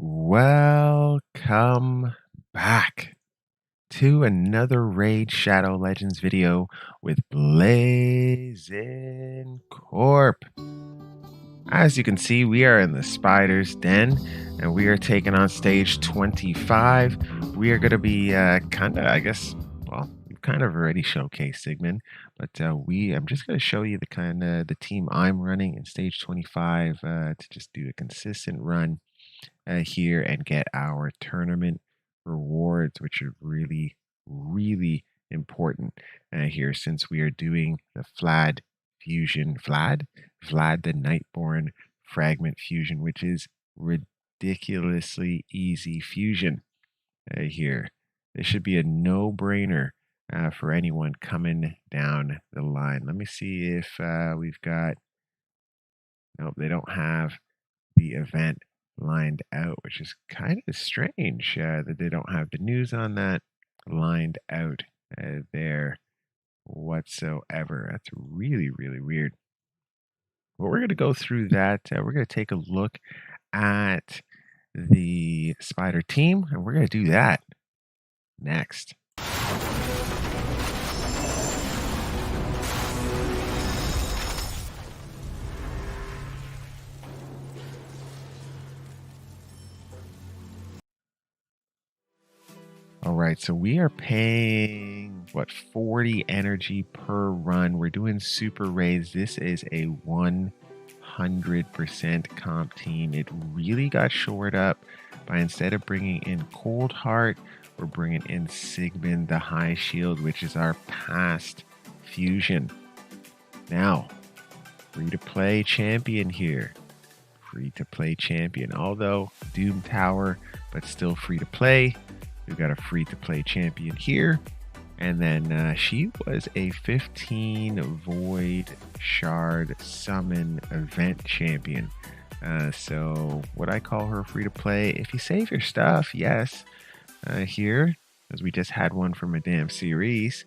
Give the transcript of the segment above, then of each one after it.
Welcome back to another Raid Shadow Legends video with Blazing Corp. As you can see, we are in the Spider's Den and we are taking on stage 25. We are going to be we've kind of already showcased Sigmund, but I'm just going to show you the team I'm running in stage 25 to just do a consistent run here and get our tournament rewards, which are really, really important here since we are doing the Vlad the Nightborn Fragment fusion, which is ridiculously easy fusion here. This should be a no-brainer for anyone coming down the line. Let me see if we've got. Nope, they don't have the event lined out, which is kind of strange that they don't have the news on that lined out there whatsoever. That's really, really weird. But we're going to go through that. We're going to take a look at the Spider team, and we're going to do that next. All right, so we are paying, 40 energy per run. We're doing super raids. This is a 100% comp team. It really got shored up by, instead of bringing in Cold Heart, we're bringing in Sigmund the High Shield, which is our past fusion. Now, free-to-play champion here. Free-to-play champion, although Doom Tower, but still free-to-play. We've got a free-to-play champion here. And then she was a 15 Void Shard Summon event champion. So would I call her free-to-play? If you save your stuff, yes. Here, as we just had one from a damn series.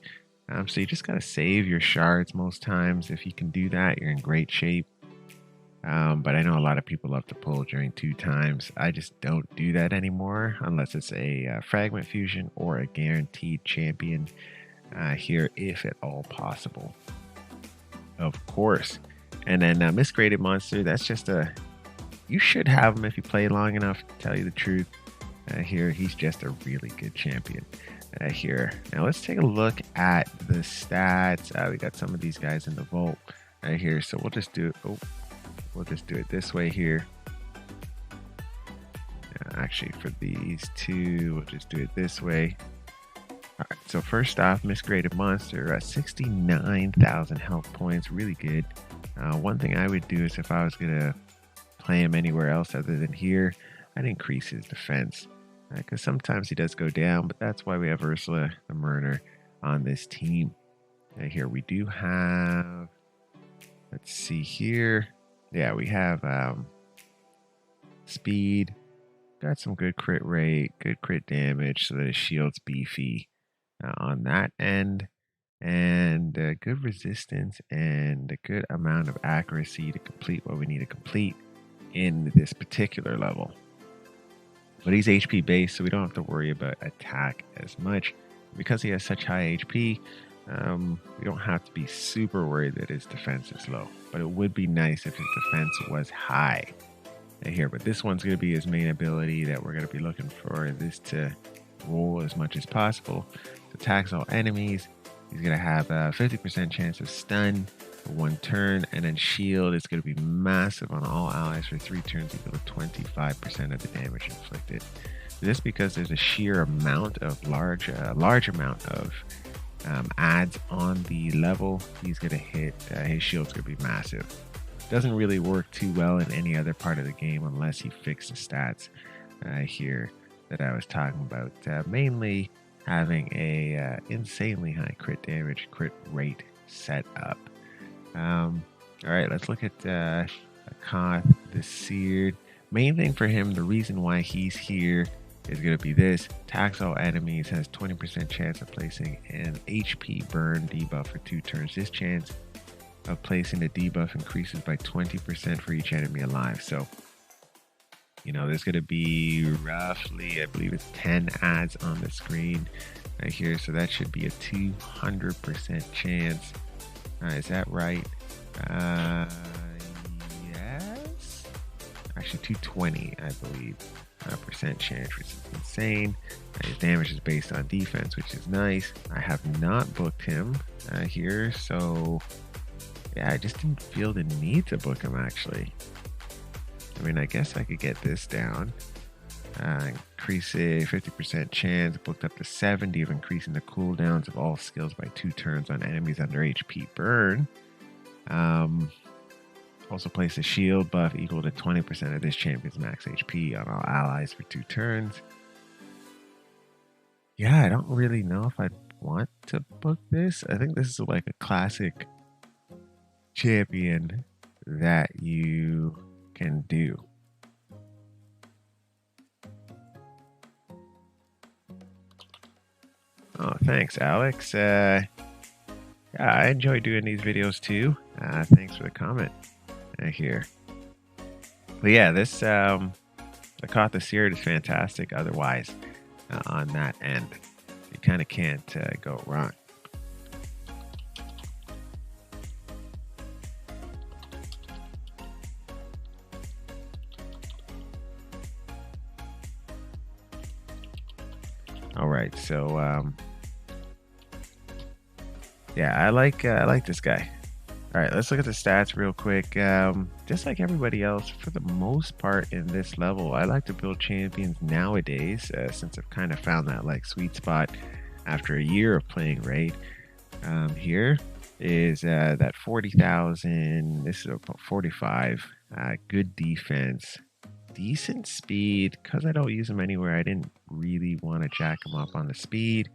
So you just got to save your shards most times. If you can do that, you're in great shape. But I know a lot of people love to pull during 2 times. I just don't do that anymore unless it's a fragment fusion or a guaranteed champion here, if at all possible. Of course. And then Misgraded Monster, that's just you should have him if you play long enough, to tell you the truth. Here, he's just a really good champion here. Now let's take a look at the stats. We got some of these guys in the vault here, so we'll just do it. We'll just do it this way here. Actually, for these two, we'll just do it this way. All right, so first off, Misgraded Monster, 69,000 health points, really good. One thing I would do is, if I was going to play him anywhere else other than here, I'd increase his defense. Because sometimes he does go down, but that's why we have Ursula the Murder on this team. Here we do have, let's see here. Yeah, we have speed, got some good crit rate, good crit damage, so that his shield's beefy on that end, and good resistance and a good amount of accuracy to complete what we need to complete in this particular level. But he's HP based, so we don't have to worry about attack as much. Because he has such high HP, we don't have to be super worried that his defense is low, but it would be nice if his defense was high here. But this one's going to be his main ability that we're going to be looking for this to roll as much as possible. So attacks all enemies. He's going to have a 50% chance of stun for 1 turn, and then shield is going to be massive on all allies for 3 turns, equal to 25% of the damage inflicted. This because there's a sheer amount of large amount of adds on the level. He's going to hit, his shield's going to be massive. Doesn't really work too well in any other part of the game unless he fixes stats here that I was talking about. Mainly having a insanely high crit damage, crit rate set up. All right, let's look at Koth, the Seared. Main thing for him, the reason why he's here, is going to be this. Attacks all enemies, has 20% chance of placing an HP burn debuff for 2 turns. This chance of placing the debuff increases by 20% for each enemy alive. So You know, there's going to be roughly, I believe it's 10 ads on the screen right here. So that should be a 200% chance. Is that right? Yes. Actually, 220, I believe, percent chance, which is insane. His damage is based on defense, which is nice. I have not booked him here, so yeah, I just didn't feel the need to book him actually. I mean, I guess I could get this down. Increase a 50% chance, booked up to 70 of increasing the cooldowns of all skills by 2 turns on enemies under HP burn. Also place a shield buff equal to 20% of this champion's max HP on all allies for 2 turns. Yeah, I don't really know if I'd want to book this. I think this is like a classic champion that you can do. Oh, thanks, Alex. Yeah, I enjoy doing these videos too. Thanks for the comment here. But yeah, this the Caught the C.RATE is fantastic. Otherwise, on that end, you kind of can't go wrong. All right, so yeah, I like this guy. All right, let's look at the stats real quick. Just like everybody else, for the most part in this level, I like to build champions nowadays since I've kind of found that like sweet spot after a year of playing raid. Here is that 40,000. This is about 45. Good defense, decent speed. Because I don't use them anywhere, I didn't really want to jack them up on the speed.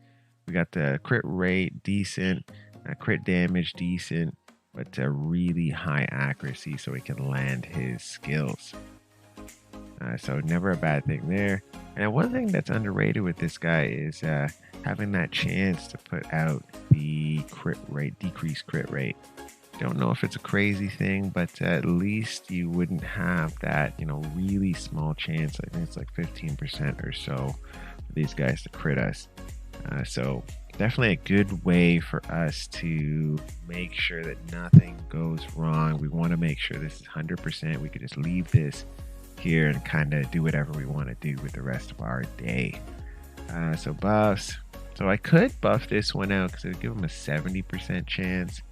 We got the crit rate, decent. Crit damage, decent. But a really high accuracy so he can land his skills. So never a bad thing there. And one thing that's underrated with this guy is having that chance to put out the crit rate, decreased crit rate. Don't know if it's a crazy thing, but at least you wouldn't have that, you know, really small chance. I think it's like 15% or so for these guys to crit us. So definitely a good way for us to make sure that nothing goes wrong. We want to make sure this is 100%. We could just leave this here and kind of do whatever we want to do with the rest of our day. So buffs. So I could buff this one out because it would give him a 70% chance.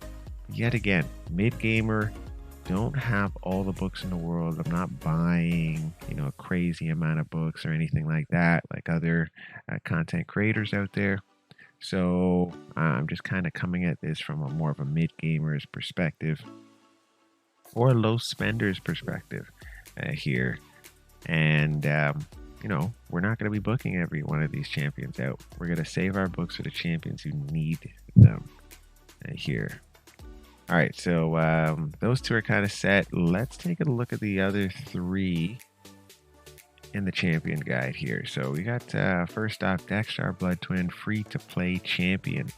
Yet again, mid-gamer, don't have all the books in the world. I'm not buying, you know, a crazy amount of books or anything like that, like other content creators out there. So I'm just kind of coming at this from a more of a mid-gamer's perspective or a low spender's perspective here. And, you know, we're not going to be booking every one of these champions out. We're going to save our books for the champions who need them here. All right, so those two are kind of set. Let's take a look at the other 3 in the champion guide here. So we got first off, Dexter, Blood Twin, free to play champion.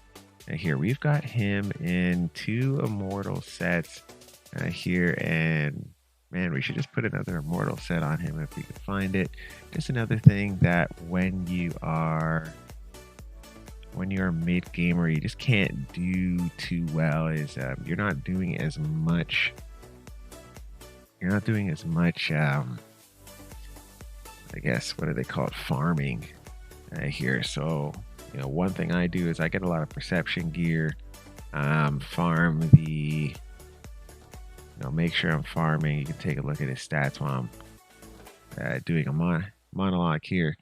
Here we've got him in 2 immortal sets here, and man, we should just put another immortal set on him if we can find it. Just another thing that when you are mid gamer, you just can't do too well is you're not doing as much. I guess, what do they call it? Farming here. So, you know, one thing I do is I get a lot of perception gear, farm the, you know, make sure I'm farming. You can take a look at his stats while I'm doing a monologue here.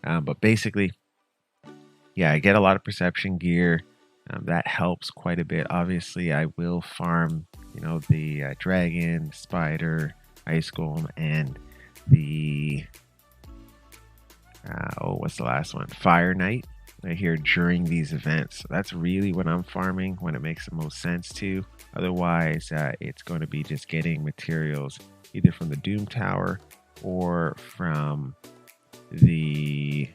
But basically, yeah, I get a lot of perception gear. That helps quite a bit. Obviously, I will farm, you know, the dragon, spider, ice golem, and the what's the last one? Fire Knight here during these events. So that's really when I'm farming, when it makes the most sense to. Otherwise, it's going to be just getting materials either from the Doom Tower or from the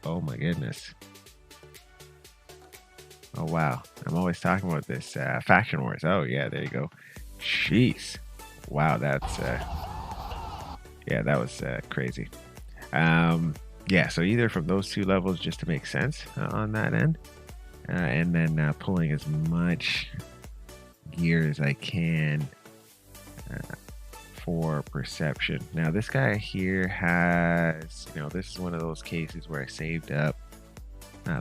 oh my goodness. Oh wow, I'm always talking about this faction wars. Oh yeah, there you go. Jeez, wow, that's Yeah, that was crazy. Yeah, so either from those two levels just to make sense on that end, and then pulling as much gear as I can for perception. Now this guy here has, this is one of those cases where I saved up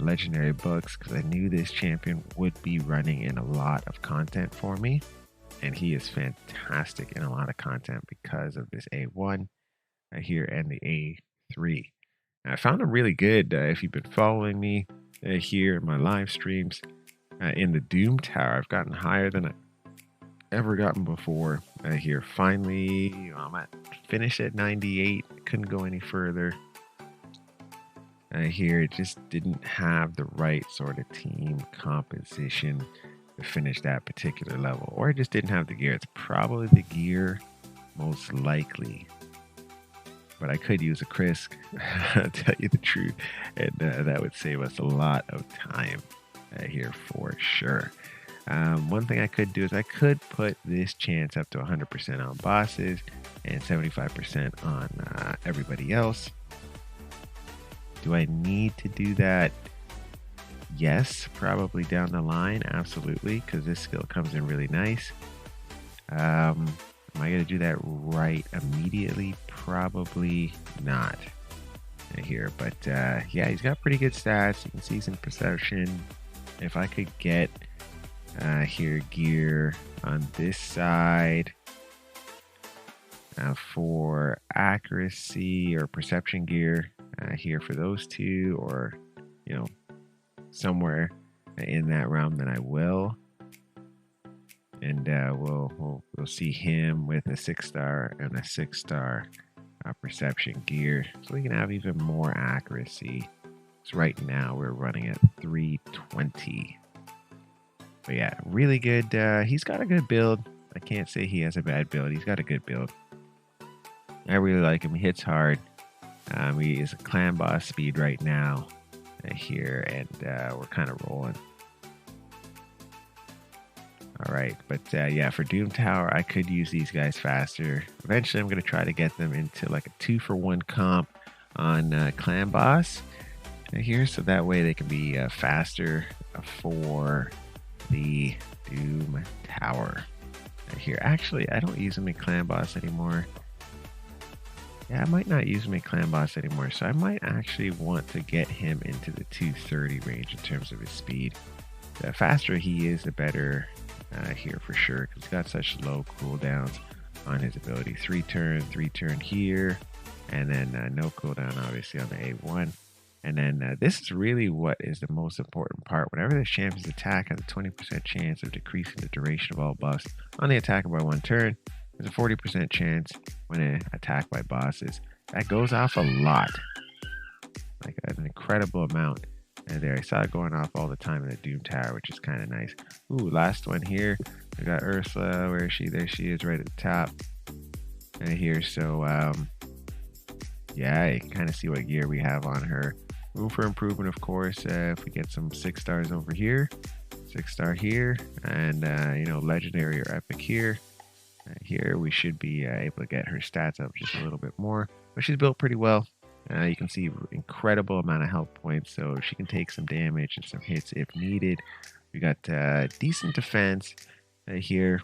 legendary books because I knew this champion would be running in a lot of content for me, and he is fantastic in a lot of content because of this A1 here and the A3. I found him really good if you've been following me here in my live streams. In the Doom Tower, I've gotten higher than I've ever gotten before here. Finally, I'm at finished at 98. Couldn't go any further. Here, it just didn't have the right sort of team composition to finish that particular level, or I just didn't have the gear. It's probably the gear, most likely. But I could use a Krisk, I'll tell you the truth, and that would save us a lot of time here for sure. One thing I could do is I could put this chance up to 100% on bosses and 75% on everybody else. Do I need to do that? Yes, probably down the line, absolutely, because this skill comes in really nice. Am I going to do that right immediately? Probably not here, but yeah, he's got pretty good stats. You can see some perception. If I could get here gear on this side for accuracy or perception gear here for those two, or somewhere in that realm, then I will. And we'll see him with a 6-star and a 6-star perception gear, so we can have even more accuracy. So right now we're running at 320. But yeah, really good. He's got a good build. I can't say he has a bad build. He's got a good build. I really like him. He hits hard. He is a clan boss speed right now here, and we're kind of rolling. All right, but yeah, for Doom Tower, I could use these guys faster. Eventually, I'm going to try to get them into like a 2-for-1 comp on Clan Boss here, so that way they can be faster for the Doom Tower here. Actually, I don't use them in Clan Boss anymore. Yeah, I might not use him in Clan Boss anymore, so I might actually want to get him into the 230 range in terms of his speed. The faster he is, the better here for sure, because he's got such low cooldowns on his ability. 3-turn here, and then no cooldown obviously on the A1. And then this is really what is the most important part. Whenever the champion's attack has a 20% chance of decreasing the duration of all buffs on the attacker by 1 turn, there's a 40% chance when attacked by bosses. That goes off a lot, like an incredible amount. And there, I saw it going off all the time in the Doom Tower, which is kind of nice. Ooh, last one here. We got Ursula. Where is she? There she is, right at the top. And here, so yeah, you can kind of see what gear we have on her. Room for improvement, of course. If we get some 6-stars over here, 6-star here, and legendary or epic here. Here we should be able to get her stats up just a little bit more, but she's built pretty well. You can see incredible amount of health points, so she can take some damage and some hits if needed. We got decent defense here.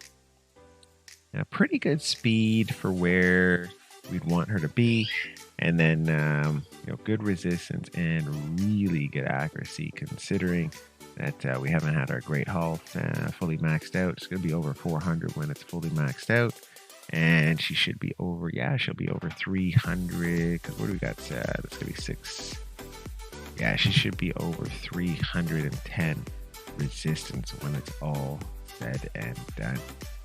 Pretty good speed for where we'd want her to be, and then good resistance and really good accuracy, considering that we haven't had our Great Haul fully maxed out. It's going to be over 400 when it's fully maxed out. And she should be over, yeah, she'll be over 300. Because what do we got? That's going to be 6. Yeah, she should be over 310 resistance when it's all said and done.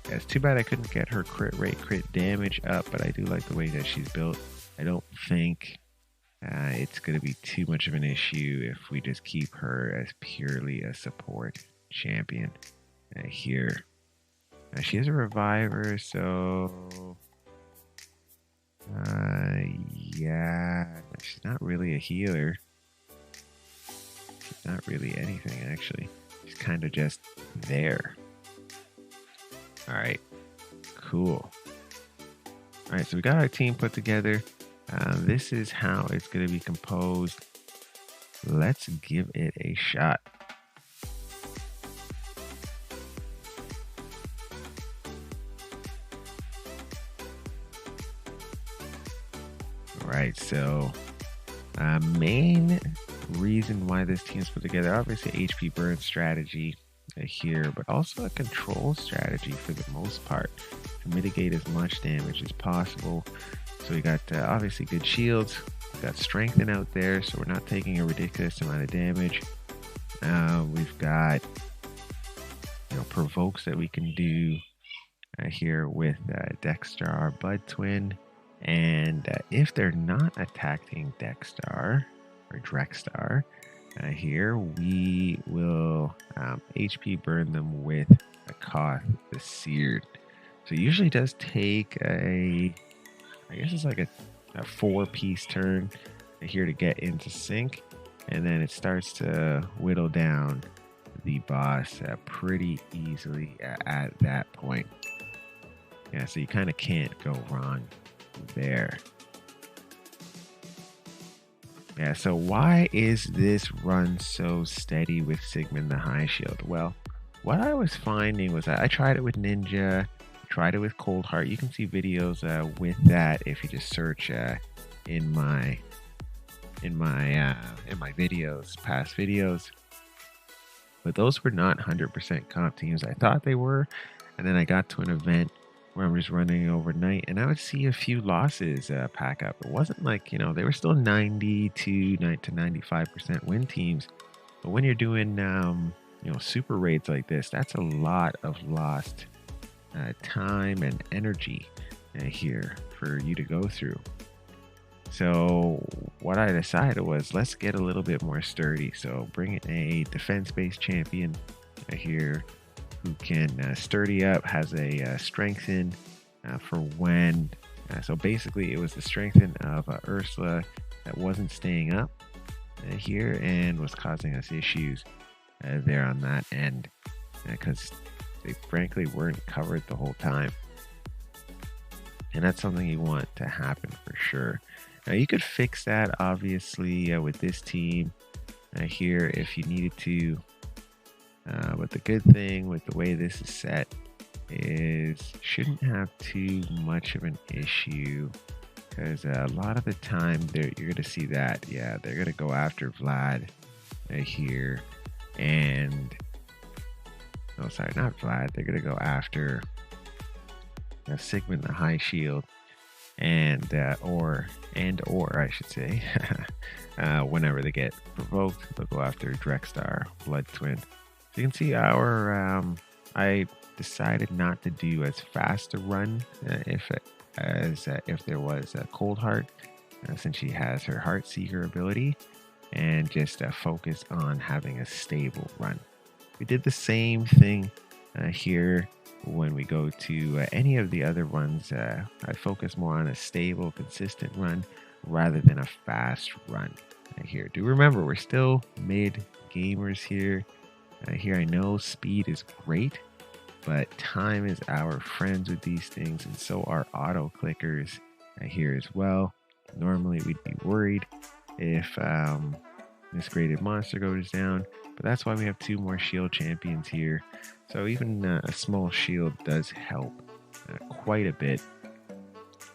Yeah, it's too bad I couldn't get her crit rate, crit damage up, but I do like the way that she's built. I don't think it's going to be too much of an issue if we just keep her as purely a support champion here. She is a reviver, so yeah, she's not really a healer. She's not really anything, actually. She's kind of just there. All right, cool. All right, so we got our team put together. This is how it's going to be composed. Let's give it a shot. All right, so main reason why this team's put together, obviously HP burn strategy here, but also a control strategy for the most part to mitigate as much damage as possible. So we got obviously good shields, we got strengthen out there, so we're not taking a ridiculous amount of damage. We've got provokes that we can do here with Dexstar, Blood Twin, and if they're not attacking Dexstar or Drexstar, here we will HP burn them with a Koth the Seared. So it usually does take I guess it's like a 4-piece turn here to get into sync, and then it starts to whittle down the boss pretty easily at that point. Yeah, so you kind of can't go wrong there. Yeah, so why is this run so steady with Sigmund the High Shield? Well, what I was finding was that I tried it with Ninja, tried it with Cold Heart. You can see videos with that if you just search in my videos, past videos. But those were not 100% comp teams. I thought they were, and then I got to an event where I'm just running overnight, and I would see a few losses pack up. It wasn't like, they were still 92 to 95% win teams. But when you're doing, super raids like this, that's a lot of lost time and energy here for you to go through. So what I decided was, let's get a little bit more sturdy. So bring in a defense-based champion here who can sturdy up, has a strengthen for when. So basically, it was the strengthen of Ursula that wasn't staying up here and was causing us issues there on that end because they frankly weren't covered the whole time. And that's something you want to happen for sure. Now you could fix that obviously with this team here if you needed to. But the good thing with the way this is set is shouldn't have too much of an issue, because a lot of the time you're going to see that, yeah, they're going to go after Vlad here, and no, sorry, not Vlad. They're going to go after Sigmund the High Shield, and or I should say, whenever they get provoked, they'll go after Drexstar, Blood Twin. So you can see I decided not to do as fast a run if there was a Cold Heart, since she has her Heart Seeker ability, and just focus on having a stable run. We did the same thing here when we go to any of the other runs. I focus more on a stable, consistent run rather than a fast run here. Do remember, we're still mid gamers here. Here I know speed is great, but time is our friends with these things, and so are auto clickers here as well. Normally we'd be worried if Misgraded Monster goes down, but that's why we have 2 more shield champions here. So even a small shield does help quite a bit.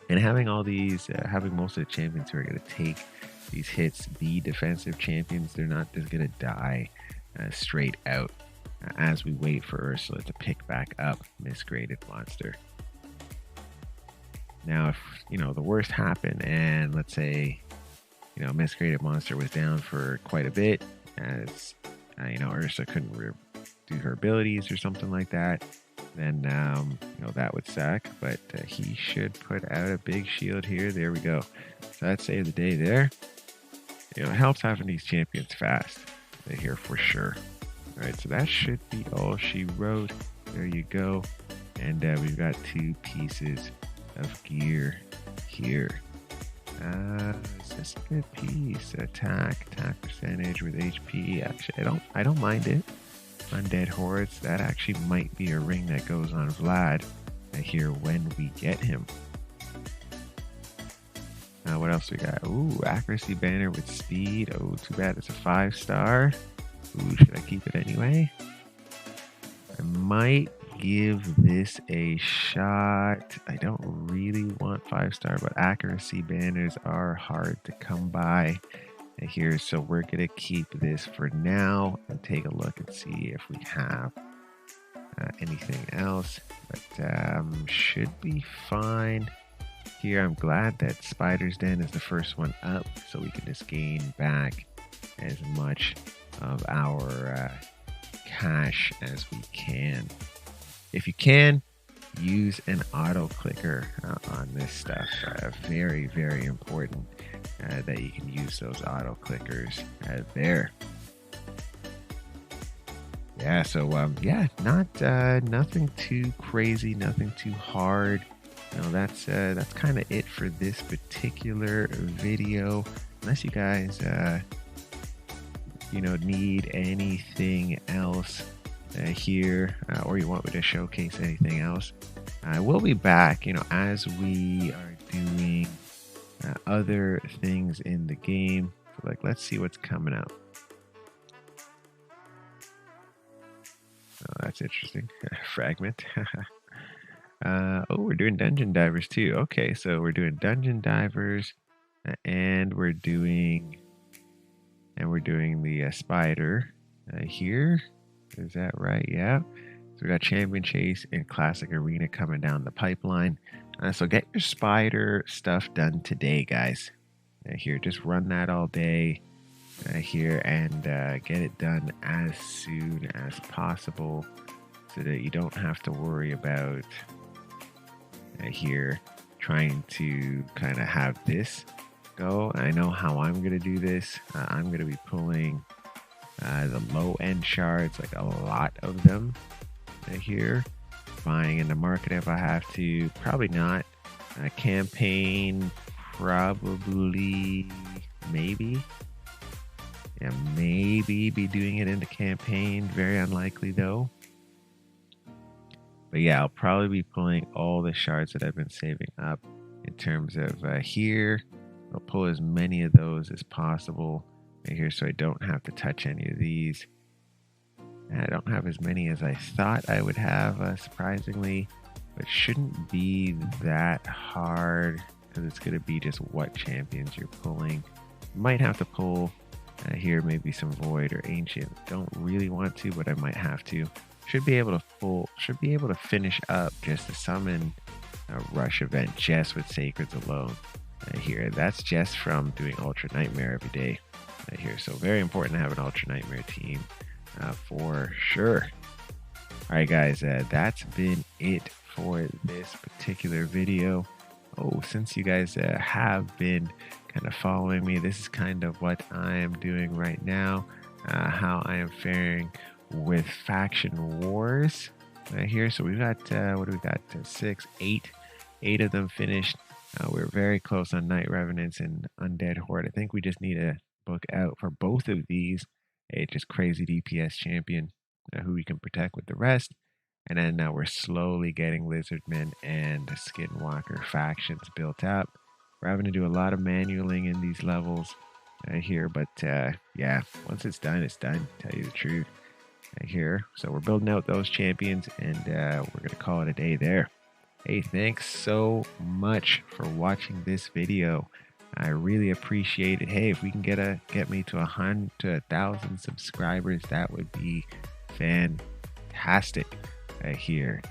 And having all these, having most of the champions who are going to take these hits, the defensive champions, they're not just going to die straight out as we wait for Ursula to pick back up Misgraded Monster. Now, if the worst happened, and let's say Misgraded Monster was down for quite a bit, as Ursula couldn't do her abilities or something like that, then that would suck. But he should put out a big shield here. There we go. So that saved the day there. It helps having these champions fast here for sure. All right, so that should be all she wrote. There you go. And we've got 2 pieces of gear here. Is this a good piece? Attack percentage with HP. Actually, I don't mind it. Undead Hordes. That actually might be a ring that goes on Vlad here when we get him. What else we got? Ooh, accuracy banner with speed. Oh, too bad it's a 5-star. Ooh, should I keep it anyway? I might give this a shot. I don't really want 5-star, but accuracy banners are hard to come by here, so we're gonna keep this for now and take a look and see if we have anything else, but should be fine here. I'm glad that Spider's Den is the first one up, so we can just gain back as much of our cash as we can. If you can, use an auto clicker on this stuff. Very, very important that you can use those auto clickers there. Yeah, so yeah, nothing too crazy, nothing too hard. That's kind of it for this particular video. Unless you guys need anything else here, or you want me to showcase anything else, I will be back as we are doing other things in the game. So, like, let's see what's coming up. Oh, that's interesting. Fragment. Oh, we're doing dungeon divers too. Okay, so we're doing dungeon divers, and we're doing the spider here. Is that right? Yeah. So we got champion chase and classic arena coming down the pipeline. So get your spider stuff done today, guys. Here, just run that all day here and get it done as soon as possible, so that you don't have to worry about here trying to kind of have this go. I know how I'm going to do this. I'm going to be pulling the low end shards, like a lot of them here, buying in the market if I have to. Probably not. Campaign, probably, maybe. Yeah, maybe be doing it in the campaign. Very unlikely though. But yeah, I'll probably be pulling all the shards that I've been saving up in terms of here. I'll pull as many of those as possible right here, so I don't have to touch any of these. And I don't have as many as I thought I would have, surprisingly, but shouldn't be that hard because it's going to be just what champions you're pulling. You might have to pull here maybe some void or ancient. Don't really want to, but I might have to. Should be able to finish up just the summon rush event just with sacreds alone here. That's just from doing Ultra Nightmare every day here. So very important to have an Ultra Nightmare team for sure. All right, guys, that's been it for this particular video. Oh, since you guys have been kind of following me, this is kind of what I am doing right now, how I am faring with faction wars here. So we've got what do we got? 8 of them finished. We're very close on Night Revenants and Undead Horde. I think we just need to book out for both of these a just crazy DPS champion who we can protect with the rest. And then now we're slowly getting Lizardmen and Skinwalker factions built up. We're having to do a lot of manualing in these levels here, but yeah, once it's done, tell you the truth here. So we're building out those champions, and we're going to call it a day there. Hey, thanks so much for watching this video. I really appreciate it. Hey, if we can get me to 1,000 subscribers, that would be fantastic here.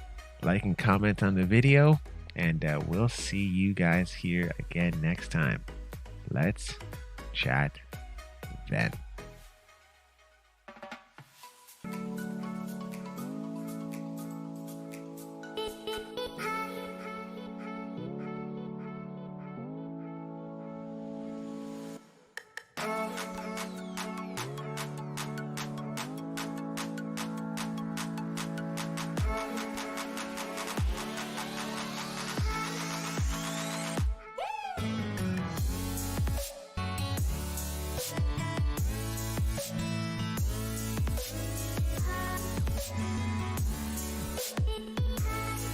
Like and comment on the video, and we'll see you guys here again next time. Let's chat then.